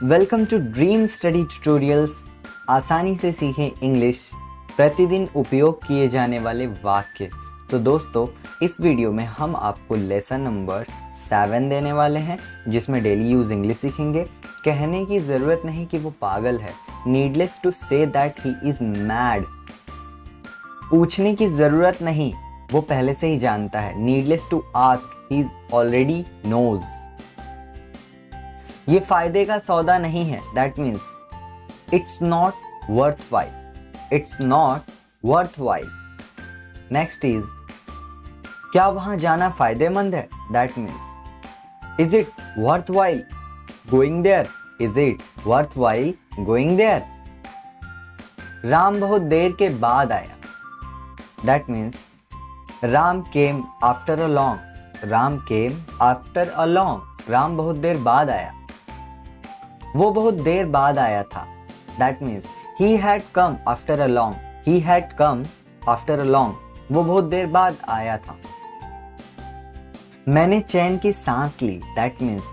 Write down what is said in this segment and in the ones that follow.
Welcome to dream study tutorials. आसानी से सीखें इंग्लिश, प्रतिदिन उपयोग किए जाने वाले वाक्य। तो दोस्तों, इस वीडियो में हम आपको लेसन नंबर 7 देने वाले हैं, जिसमें डेली यूज इंग्लिश सीखेंगे। कहने की ज़रूरत नहीं कि वो पागल है। Needless to say that he is mad. पूछने की ज़रूरत नहीं, वो पहले से ही जानता है। Needless to ask, he is already knows. ये फायदे का सौदा नहीं है, that means it's not worth while. It's not worth while. Next is, क्या वहां जाना फायदेमंद है, that means is it worth while going there. Is it worth while going there. Ram बहुत देर के बाद आया, that means Ram came after a long. Ram came after a long. Ram बहुत देर बाद आया। वो बहुत देर बाद आया था, that means he had come after a long. He had come after a long. वो बहुत देर बाद आया था। मैंने चैन की सांस ली, that means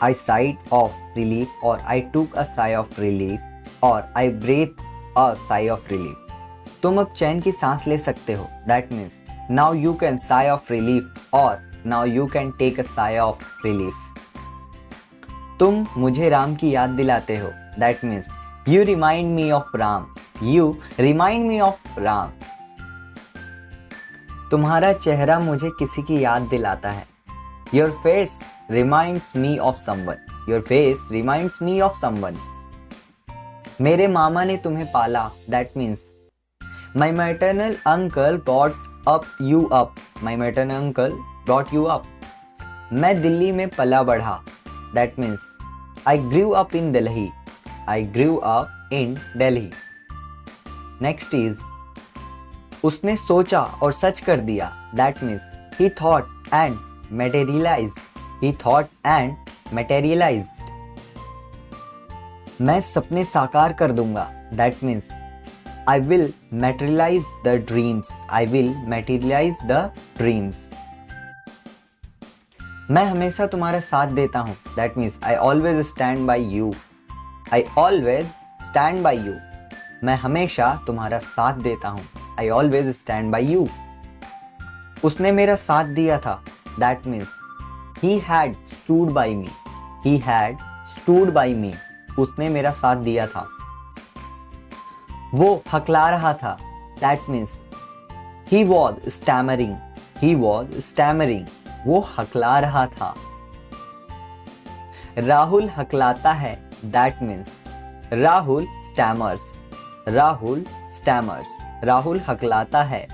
I sighed of relief, और I took a sigh of relief, और I breathe a sigh of relief. तुम अब चैन की सांस ले सकते हो, that means now you can sigh of relief, और now you can take a sigh of relief. तुम मुझे राम की याद दिलाते हो, that means you remind me of Ram. You remind me of Ram. तुम्हारा चेहरा मुझे किसी की याद दिलाता है। Your face reminds me of someone. Your face reminds me of someone. मेरे मामा ने तुम्हें पाला, that means my maternal uncle brought up you up. My maternal uncle brought you up. मैं दिल्ली में पला बढ़ा, that means I grew up in Delhi. I grew up in Delhi. Next is, उसने सोचा और सच कर दिया, that means he thought and materialized. He thought and materialized. मैं सपने साकार कर दूंगा, that means I will materialize the dreams. I will materialize the dreams. मैं हमेशा तुम्हारा साथ देता हूँ, that means I always stand by you. I always stand by you. मैं हमेशा तुम्हारा साथ देता हूँ, I always stand by you. उसने मेरा साथ दिया था, that means he had stood by me. He had stood by me. उसने मेरा साथ दिया था। वो हकला रहा था, that means he was stammering. He was stammering. वो हकला रहा था। राहुल हकलाता है, that means Rahul stammers. Rahul stammers. Rahul हकलाता है।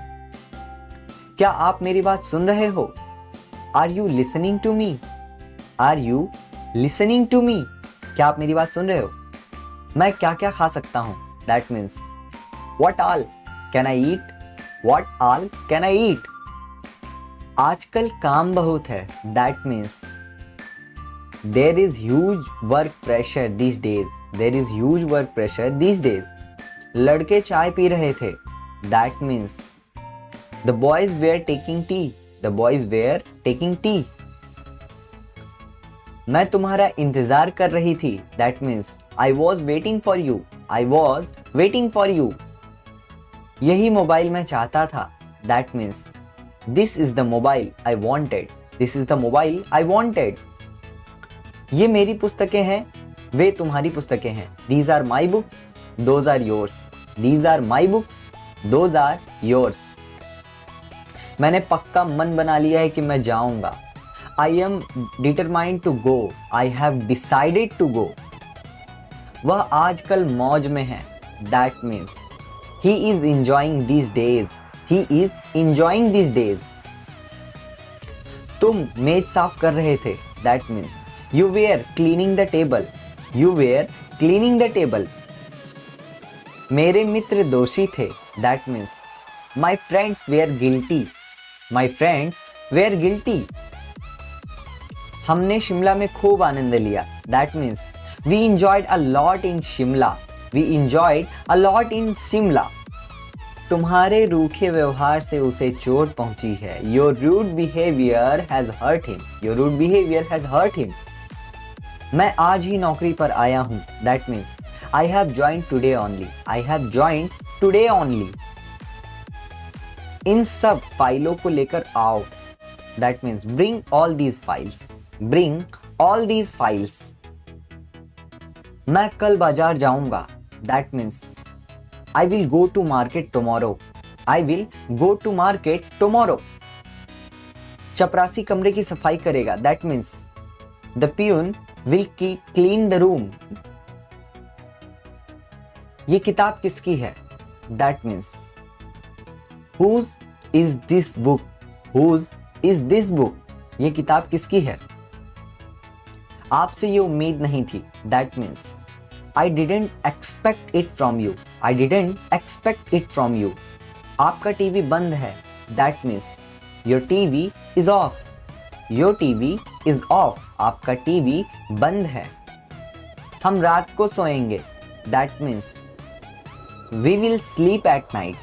क्या आप मेरी बात सुन रहे हो? Are you listening to me? Are you listening to me? क्या आप मेरी बात सुन रहे हो? मैं क्या क्या खा सकता हूं, that means what all can I eat. What all can I eat. आजकल काम बहुत है, that means there is huge work pressure these days. There is huge work pressure these days. लड़के चाय पी रहे थे, that means the boys were taking tea. The boys were taking tea. मैं तुम्हारा इंतजार कर रही थी, that means I was waiting for you. I was waiting for you. यही मोबाइल मैं चाहता था, that means This is the mobile I wanted. This is the mobile I wanted. ये मेरी पुस्तकें हैं, वे तुम्हारी पुस्तकें हैं। These are my books. Those are yours. These are my books. Those are yours. मैंने पक्का मन बना लिया है कि मैं जाऊंगा। I am determined to go. I have decided to go. वह आजकल मौज में है, that means he is enjoying these days. He is enjoying these days. तुम मेज साफ कर रहे थे, that means you were cleaning the table. You were cleaning the table. मेरे मित्र दोषी थे, that means my friends were guilty. My friends were guilty. हमने शिमला में खूब आनंद लिया, that means we enjoyed a lot in Shimla. We enjoyed a lot in Shimla. तुम्हारे रूखे व्यवहार से उसे चोट पहुंची है। Your rude behavior has hurt him. Your rude behavior has hurt him. मैं आज ही नौकरी पर आया हूं, that means I have join today only, I have join today only. इन सब फाइलों को लेकर आओ, that means bring all these files, bring all these files. मैं कल बाजार जाऊंगा, that means I will go to market tomorrow, I will go to market tomorrow. चपरासी कमरे की सफाई करेगा, that means the peon will clean the room. ये किताब किसकी है, that means whose is this book, whose is this book. ये किताब किसकी है। आपसे ये उम्मीद नहीं थी, that means I didn't expect it from you, I didn't expect it from you. आपका टीवी बंद है, that means your TV is off, your TV is off. आपका टीवी बंद है। हम रात को सोएंगे, that means we will sleep at night,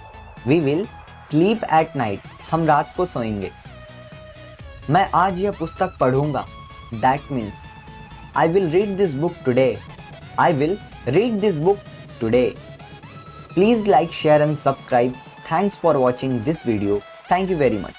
we will sleep at night. हम रात को सोएंगे। मैं आज यह पुस्तक पढ़ूंगा, that means I will read this book today, I will read this book today. Please like, share and subscribe. Thanks for watching this video. Thank you very much.